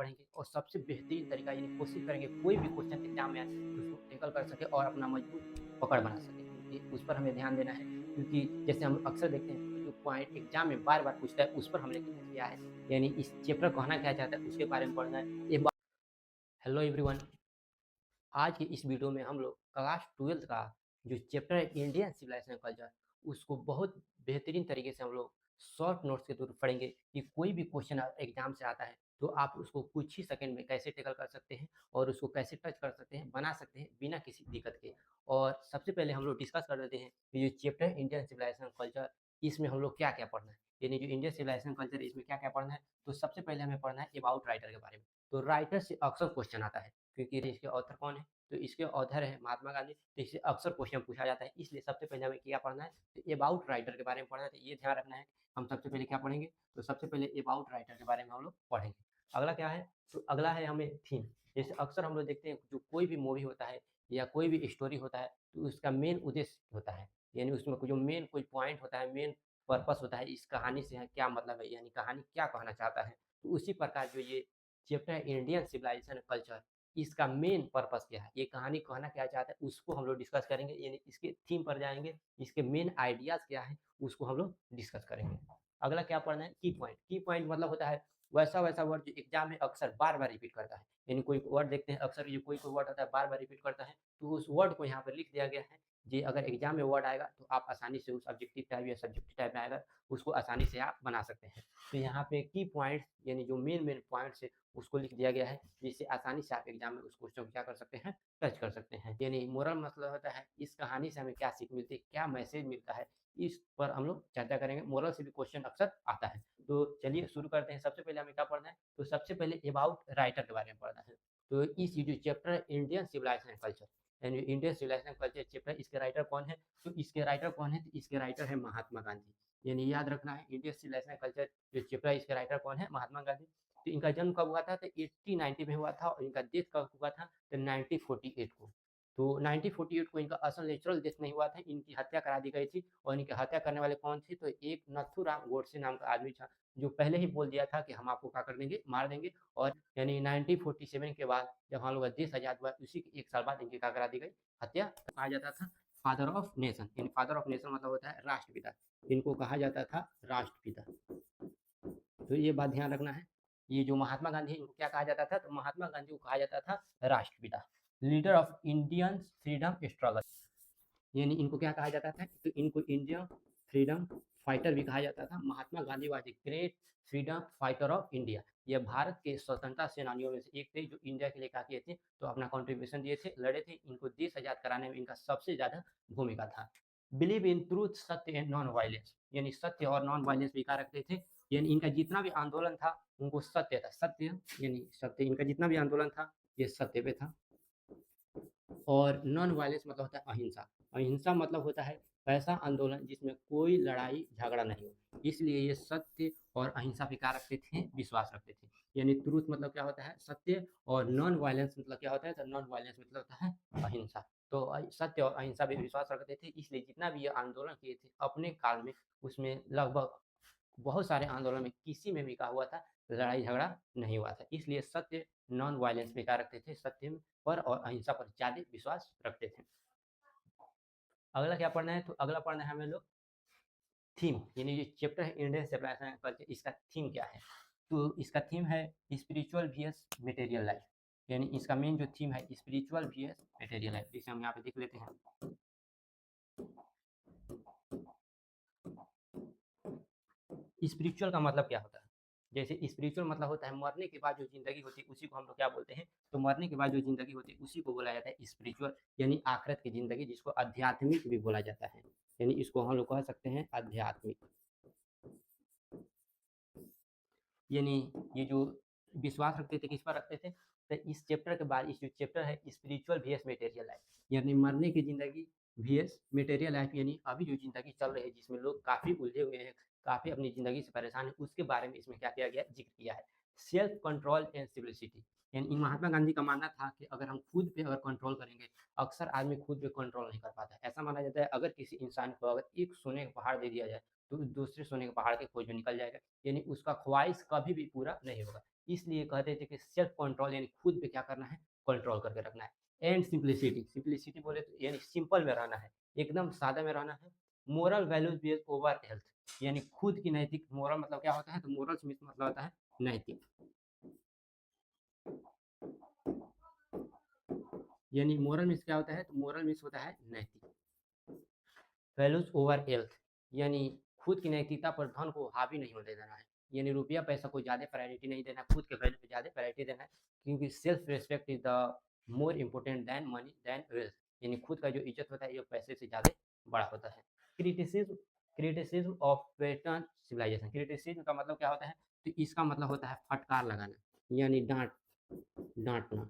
पढ़ेंगे और सबसे बेहतरीन तरीका यानी कोशिश करेंगे कोई भी क्वेश्चन एग्जाम में आए तो उसको टैकल कर सके और अपना मजबूत पकड़ बना सके, क्योंकि उस पर हमें ध्यान देना है। क्योंकि जैसे हम अक्सर देखते हैं कि जो पॉइंट एग्जाम में बार बार पूछता है उस पर हमने किया है, यानी इस चैप्टर कहना क्या चाहता है उसके बारे में पढ़ना है। हेलो एवरीवन, आज की इस वीडियो में हम लोग क्लास 12 का जो चैप्टर है इंडियन सिविलाइजेशन कल्चर, उसको बहुत बेहतरीन तरीके से हम लोग शॉर्ट नोट्स के थ्रू पढ़ेंगे कि कोई भी क्वेश्चन एग्जाम से आता है तो आप उसको कुछ ही सेकंड में कैसे टैकल कर सकते हैं और उसको कैसे टच कर सकते हैं, बना सकते हैं बिना किसी दिक्कत के। और सबसे पहले हम लोग डिस्कस कर लेते हैं कि जो चैप्टर है इंडियन सिविलाइजेशन कल्चर, इसमें हम लोग क्या क्या पढ़ना है, यानी जो इंडियन सिविलाइजेशन कल्चर है इसमें क्या क्या पढ़ना है। तो सबसे पहले हमें पढ़ना है अबाउट राइटर के बारे में। तो राइटर से अक्सर क्वेश्चन आता है, क्योंकि इसके ऑथर कौन है, तो इसके ऑथर है महात्मा गांधी, तो इससे अक्सर क्वेश्चन पूछा जाता है। इसलिए सबसे पहले हमें क्या पढ़ना है, तो अबाउट राइटर के बारे में पढ़ना है। तो ये ध्यान रखना है, हम सबसे पहले क्या पढ़ेंगे, तो सबसे पहले अबाउट राइटर के बारे में हम लोग पढ़ेंगे। अगला क्या है, तो अगला है हमें थीम। जैसे अक्सर हम लोग देखते हैं जो कोई भी मूवी होता है या कोई भी स्टोरी होता है तो उसका मेन उद्देश्य होता है, यानी उसमें जो मेन कोई पॉइंट होता है, मेन पर्पस होता है, इस कहानी से है क्या मतलब है, यानी कहानी क्या कहना चाहता है। तो उसी प्रकार जो ये चैप्टर है इंडियन सिविलाइजेशन कल्चर, इसका मेन पर्पस क्या है, ये कहानी कहना क्या चाहता है, उसको हम लोग डिस्कस करेंगे, यानी इसके थीम पर जाएंगे, इसके मेन आइडियाज क्या है उसको हम लोग डिस्कस करेंगे। अगला क्या पढ़ना है, की पॉइंट। की पॉइंट मतलब होता है वैसा वैसा वर्ड जो एग्जाम में अक्सर बार बार रिपीट करता है, यानी कोई वर्ड देखते हैं अक्सर ये कोई कोई वर्ड आता है बार बार रिपीट करता है, तो उस वर्ड को यहाँ पर लिख दिया गया है। जी, अगर एग्जाम में वर्ड आएगा तो आप आसानी से उस ऑब्जेक्टिव टाइप या सब्जेक्टिव टाइप में आएगा, उसको आसानी से आप बना सकते हैं। तो यहाँ पे की पॉइंट्स यानी जो मेन मेन पॉइंट्स है उसको लिख दिया गया है, जिससे आसानी से आप एग्जाम में उस क्वेश्चन को क्या कर सकते हैं, टच कर सकते हैं। यानी मोरल मतलब होता है इस कहानी से हमें क्या सीख मिलती है, क्या मैसेज मिलता है, इस पर हम लोग चर्चा करेंगे। मोरल से भी क्वेश्चन अक्सर आता है। तो चलिए शुरू करते हैं। सबसे पहले हमें क्या पढ़ना है, तो सबसे पहले अबाउट राइटर के बारे में पढ़ना है। तो इस जो चैप्टर इंडियन सिविलाइजेशन कल्चर, यानी इंडियन सिविलाइजेशन कल्चर चैप्टर, इसके राइटर कौन है, तो इसके राइटर कौन है, तो इसके राइटर है महात्मा गांधी। यानी याद रखना है इंडियन सिविलाइजेशन कल्चर जो चैप्टर है इसके राइटर कौन है, महात्मा गांधी। तो इनका जन्म कब हुआ था, तो 1890 में हुआ था, और इनका डेथ कब हुआ था, तो 1948 को। तो 1948 को इनका असल नेचुरल डेथ नहीं हुआ था, इनकी हत्या करा दी गई थी। और इनकी हत्या करने वाले कौन थे, तो एक नथुराम गोडसे नाम का आदमी था, जो पहले ही बोल दिया था कि हम आपको क्या कर देंगे, मार देंगे। और यानी 1947 के बाद जब हम लोग का देश आजाद हुआ, उसी के एक साल बाद इनकी क्या करा दी गई, हत्या। कहा जाता था father of nation, in father of nation मतलब होता है राष्ट्रपिता, इनको कहा जाता था राष्ट्रपिता। तो ये बात ध्यान रखना है, ये जो महात्मा गांधी है इनको क्या कहा जाता था, तो महात्मा गांधी को कहा जाता था राष्ट्रपिता, leader of Indian freedom struggle. यानी इनको क्या कहा जाता था, तो इनको इंडियन फ्रीडम फाइटर भी कहा जाता था। Mahatma Gandhi was the great freedom fighter of India, ये भारत के स्वतंत्रता सेनानियों में से एक थे जो इंडिया के लिए क्या किए थे, तो अपना कंट्रीब्यूशन दिए थे, लड़े थे। इनको देश आजाद कराने में इनका सबसे ज्यादा भूमिका था। बिलीव इन ट्रूथ, सत्य एंड नॉन वायलेंस, यानी सत्य और नॉन वायलेंस भी क्या रखते थे, यानी इनका जितना भी आंदोलन था उनको सत्य था, सत्य यानी सत्य, इनका जितना भी आंदोलन था ये सत्य पे था। और नॉन वायलेंस मतलब होता है अहिंसा। अहिंसा मतलब होता है ऐसा आंदोलन जिसमें कोई लड़ाई झगड़ा नहीं हो, इसलिए ये सत्य और अहिंसा पे क्या रखते थे, विश्वास रखते थे। यानी ट्रूथ मतलब क्या होता है, सत्य, और नॉन वायलेंस मतलब क्या होता है, तो नॉन वायलेंस मतलब होता है अहिंसा। तो सत्य और अहिंसा पे विश्वास रखते थे, इसलिए जितना भी ये आंदोलन किए थे अपने काल में, उसमें लगभग बहुत सारे आंदोलन में किसी में भी क्या हुआ था, लड़ाई झगड़ा नहीं हुआ था। इसलिए सत्य, नॉन वायलेंस में क्या रखते थे, सत्य पर और अहिंसा पर ज्यादा विश्वास रखते थे। अगला क्या पढ़ना है, तो अगला पढ़ना है हमें लोग थीम, यानी जो चैप्टर है इंडियन सिविलाइजेशन कल्चर, इसका थीम क्या है, तो इसका थीम है स्पिरिचुअल वीएस मटेरियल लाइफ। यानी इसका मेन जो थीम है स्पिरिचुअल वीएस मटेरियल लाइफ, जिसे हम यहाँ पे देख लेते हैं। स्पिरिचुअल का मतलब क्या होता है, जैसे स्पिरिचुअल मतलब होता है मरने के बाद जो जिंदगी होती है उसी को हम लोग क्या बोलते हैं, तो मरने के बाद जो जिंदगी होती है उसी को बोला जाता है स्पिरिचुअल, यानी आखिरत की जिंदगी, जिसको आध्यात्मिक भी बोला जाता है, यानी इसको हम लोग कह सकते हैं आध्यात्मिक। यानी ये जो विश्वास रखते थे किस पर रखते थे, तो इस चैप्टर के बाद इस जो चैप्टर है स्पिरिचुअल वीएस मटेरियल लाइफ, यानी मरने की जिंदगी वीएस मटेरियल लाइफ, यानी अभी जो जिंदगी चल रही है जिसमें लोग काफी उलझे हुए हैं, काफी अपनी जिंदगी से परेशान है, उसके बारे में इसमें क्या किया गया, जिक्र किया है। सेल्फ कंट्रोल एंड सिविलिसिटी, यानी महात्मा गांधी का मानना था कि अगर हम खुद पे अगर कंट्रोल करेंगे, अक्सर आदमी खुद पे कंट्रोल नहीं कर पाता है। ऐसा माना जाता है अगर किसी इंसान को अगर एक सोने का पहाड़ दे दिया जाए तो दूसरे सोने के पहाड़ की खोज में निकल जाएगा, यानी उसका ख्वाहिश कभी भी पूरा नहीं होगा। इसलिए कहते थे कि सेल्फ कंट्रोल यानी खुद पे क्या करना है, कंट्रोल करके रखना है। एंड सिंप्लिसिटी, सिंप्लिसिटी बोले तो यानी सिंपल में रहना है, एकदम सादा में रहना है। Moral values based over health, यानी खुद की नैतिक, मोरल मतलब क्या होता है, तो मोरल्स मतलब होता है नैतिक, यानी मोरल मीन्स क्या होता है, तो मोरल मीन्स होता है नैतिक। वैल्यूज ओवर हेल्थ, यानी खुद की नैतिकता पर धन को हावी नहीं होने देना है, यानी रुपया पैसा को ज़्यादा प्रायोरिटी नहीं देना, खुद के वैल्यू को ज़्यादा प्रायोरिटी देना है, क्योंकि self respect is the more important than money than wealth, यानी खुद का जो इज्जत होता है ये पैसे से ज़्यादा बड़ा होता है। Criticism, criticism of western civilization, criticism का मतलब क्या होता है, तो इसका मतलब होता है फटकार लगाना, यानी डांटना।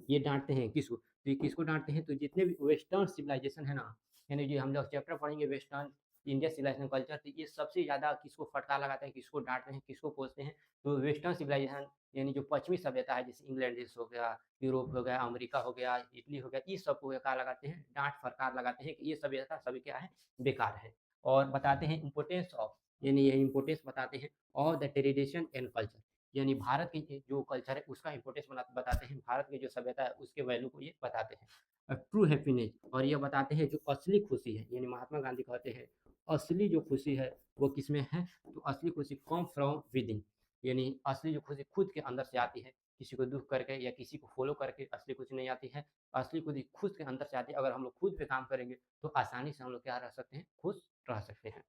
ये डांटते हैं किसको, तो ये किसको डांटते हैं, तो जितने भी वेस्टर्न सिविलाइजेशन है ना, यानी जो हम लोग चैप्टर पढ़ेंगे वेस्टर्न इंडिया सिविलाइजेशन कल्चर, तो ये सबसे ज़्यादा किसको फटकार लगाते हैं, किसको डांटते हैं, किसको कोसते हैं, तो वेस्टर्न सिविलाइजेशन, यानी जो पश्चिमी सभ्यता है, जैसे इंग्लैंड देश हो गया, यूरोप हो गया, अमेरिका हो गया, इटली हो गया, इस सबको क्या लगाते हैं, डांट फटकार लगाते हैं कि ये सभ्यता सभी क्या है, बेकार है। और बताते हैं इम्पोर्टेंस ऑफ, यानी ये इम्पोर्टेंस बताते हैं of the tradition and culture, यानी भारत की जो कल्चर है उसका इम्पोर्टेंस बताते हैं, भारत की जो सभ्यता है उसके वैल्यू को ये बताते हैं। ट्रू हैप्पीनेस, और ये बताते हैं जो असली खुशी है, यानी महात्मा गांधी कहते हैं असली जो खुशी है वो किसमें है, तो असली खुशी कम फ्रॉम विद इन, यानी असली जो खुशी खुद के अंदर से आती है, किसी को दुख करके या किसी को फॉलो करके असली खुशी नहीं आती है, असली खुशी खुद के अंदर से आती है। अगर हम लोग खुद पे काम करेंगे तो आसानी से हम लोग क्या रह सकते हैं, खुश रह सकते हैं।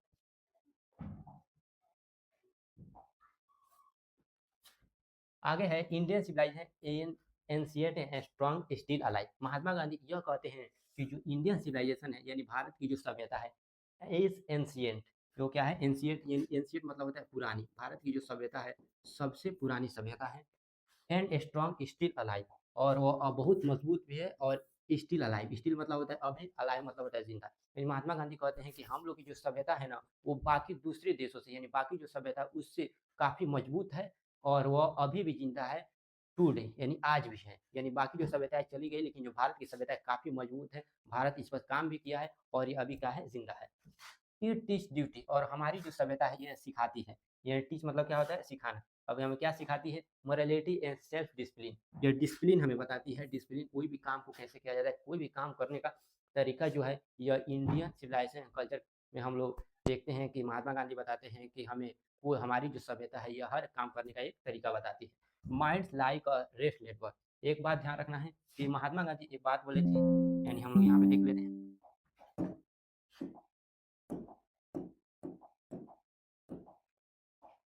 आगे है Indian civilisation ancient and strong still alive, Mahatma Gandhi यह कहते हैं कि जो इंडियन सिविलाइजेशन है, यानी भारत की जो सभ्यता है, इज एंशिएंट, जो क्या है एंशिएंट, यानी एंशिएंट मतलब होता है पुरानी, भारत की जो सभ्यता है सबसे पुरानी सभ्यता है। एंड स्ट्रॉन्ग स्टिल अलाइव, और वो बहुत मजबूत भी है, और स्टिल अलाइव, स्टिल मतलब होता है अभी, अलाइव मतलब होता है जिंदा। यानी महात्मा गांधी कहते हैं कि हम लोग की जो सभ्यता है ना, वो बाकी दूसरे देशों से, यानी बाकी जो सभ्यता है उससे काफी मजबूत है, और वो अभी भी जिंदा है, टूडे यानी आज भी है, यानी बाकी जो सभ्यताएं चली गई लेकिन जो भारत की सभ्यता है काफी मजबूत है, भारत इस पर काम भी किया है और ये अभी क्या है, जिंदा है। ये टीच ड्यूटी, और हमारी जो सभ्यता है ये सिखाती है, ये टीच मतलब क्या होता है, सिखाना। अब हमें क्या सिखाती है, मोरालिटी एंड सेल्फ डिसिप्लिन, ये डिसिप्लिन हमें बताती है, डिसिप्लिन कोई भी काम को कैसे किया जाता है, कोई भी काम करने का तरीका जो है, यह इंडियन सिविलाइजेशन कल्चर में हम लोग देखते हैं कि महात्मा गांधी बताते हैं कि हमें वो हमारी जो सभ्यता है यह हर काम करने का एक तरीका बताती है। Minds like a rest network, एक बात ध्यान रखना है कि महात्मा गांधी एक बात बोले थे, यानी हम लोग यहाँ पे देख लेते हैं,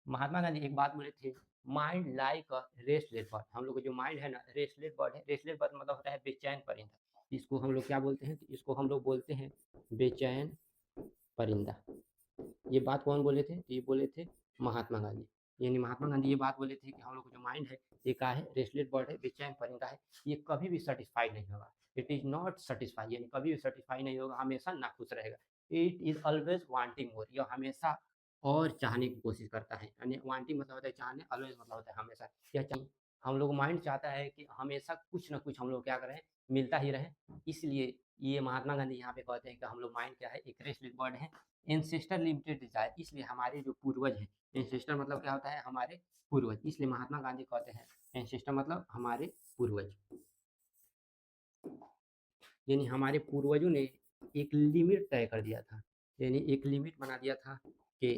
महात्मा गांधी एक बात बोले थे, माइंड लाइक अ रेस्टलेस बर्ड, हम लोग का जो माइंड है ना रेस्टलेस बर्ड है, रेस्टलेस बर्ड मतलब होता है बेचैन परिंदा, इसको हम लोग क्या बोलते हैं, तो इसको हम लोग बोलते हैं बेचैन परिंदा। ये बात कौन बोले थे, तो ये बोले थे महात्मा गांधी, यानी महात्मा गांधी ये बात बोले थे कि हम लोग का जो माइंड है ये क्या है, रेस्टलेस बर्ड है, बेचैन परिंदा है, ये कभी भी सेटिस्फाइड नहीं होगा, इट इज नॉट सेटिस्फाई, यानी कभी भी सेटिस्फाई नहीं होगा, हमेशा नाखुश रहेगा। इट इज ऑलवेज वांटिंग मोर, यह हमेशा और चाहने की कोशिश करता है, यानी वांटिंग मतलब होता है चाहने, ऑलवेज मतलब होता है हमेशा, यह चाहिए, हम लोग माइंड चाहता है कि हमेशा कुछ ना कुछ हम लोग क्या करें, मिलता ही रहे, इसलिए ये महात्मा गांधी यहाँ पे कहते हैं कि हम लोग माइंड क्या है, एक रेस्टलेस बर्ड है, एंसेस्टर लिमिटेड डिजायर, इसलिए हमारे जो पूर्वज हैं, एंसेस्टर मतलब क्या होता है, हमारे पूर्वज, इसलिए महात्मा गांधी कहते हैं एंसेस्टर मतलब हमारे पूर्वज, यानी हमारे पूर्वजों ने एक लिमिट तय कर दिया था, यानी एक लिमिट बना दिया था कि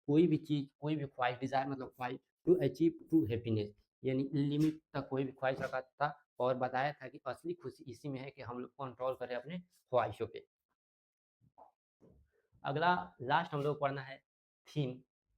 कोई भी चीज़, कोई भी ख्वाहिश, डिज़ायर मतलब ख्वाहिश, टू अचीव ट्रू हैप्पीनेस, यानी लिमिट तक कोई भी ख्वाहिश रखा था, और बताया था कि असली खुशी इसी में है कि हम लोग कंट्रोल करें अपने ख्वाहिशों पे। अगला लास्ट हम लोग पढ़ना है थीम,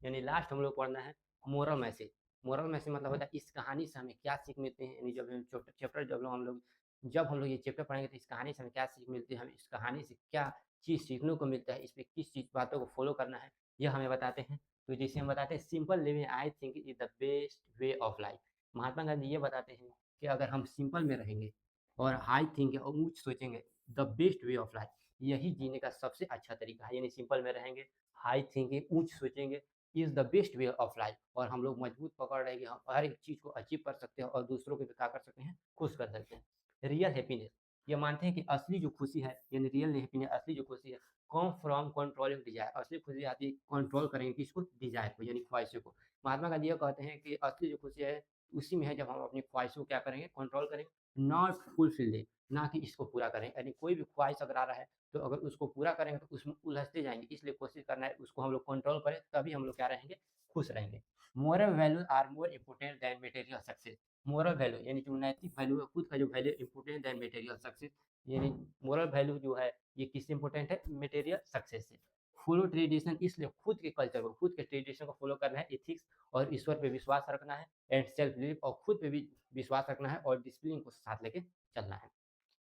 यानी लास्ट हम लोग पढ़ना है मोरल मैसेज। मोरल मैसेज मतलब होता है इस कहानी से हमें क्या सीख मिलते हैं, यानी जब हम चैप्टर जब हम लोग ये चैप्टर पढ़ेंगे तो इस कहानी से हमें क्या सीख मिलती है, हमें इस कहानी से क्या चीज़ सीखने को मिलता है, इस पर किस चीज़ बातों को फॉलो करना है, यह हमें बताते हैं। तो जैसे हम बताते हैं simple living I think is the best way of life, Mahatma Gandhi ये बताते हैं कि अगर हम सिंपल में रहेंगे और हाई थिंक और ऊँच सोचेंगे, the best way of life, यही जीने का सबसे अच्छा तरीका है, यानी सिंपल में रहेंगे, हाई थिंकिंग ऊँच सोचेंगे, is the best way of life, और हम लोग मजबूत पकड़ रहेंगे, हम हर एक चीज़ को अचीव कर सकते हैं और दूसरों को भी क्या कर सकते हैं, खुश कर सकते हैं। रियल हैप्पीनेस, ये मानते हैं कि असली जो खुशी है, यानी रियल हैप्पीनेस असली जो खुशी है, कम फ्रॉम कंट्रोलिंग डिजायर, असली खुशी आती है कंट्रोल करेंगे किसको, डिजायर को, यानी ख्वाहिशों को, महात्मा गांधी ये कहते हैं कि असली जो खुशी है उसी में है जब हम अपनी ख्वाहिशों को क्या करेंगे, कंट्रोल करेंगे, नॉट फुलफिल दे, ना कि इसको पूरा करें। यानी कोई भी ख्वाहिश अगर आ रहा है तो अगर उसको पूरा करेंगे तो उसमें उलझते जाएंगे, इसलिए कोशिश करना है उसको हम लोग कंट्रोल करें, तभी हम लोग क्या रहेंगे, खुश रहेंगे। Moral value are more important than material success. Moral value यानी जो नैतिक वैल्यू है, खुद का जो value important than material success, यानी मोरल वैल्यू जो है ये किससे इम्पोर्टेंट है, मटेरियल सक्सेस से। फॉलो ट्रेडिशन, इसलिए खुद के कल्चर को, खुद के ट्रेडिशन को फॉलो करना है, एथिक्स और ईश्वर पे विश्वास रखना है, एंड सेल्फ बिलीफ और खुद पे भी विश्वास रखना है और डिसिप्लिन को साथ लेके चलना है।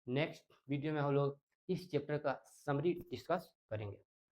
नेक्स्ट वीडियो में हम लोग इस चैप्टर का समरी डिस्कस करेंगे।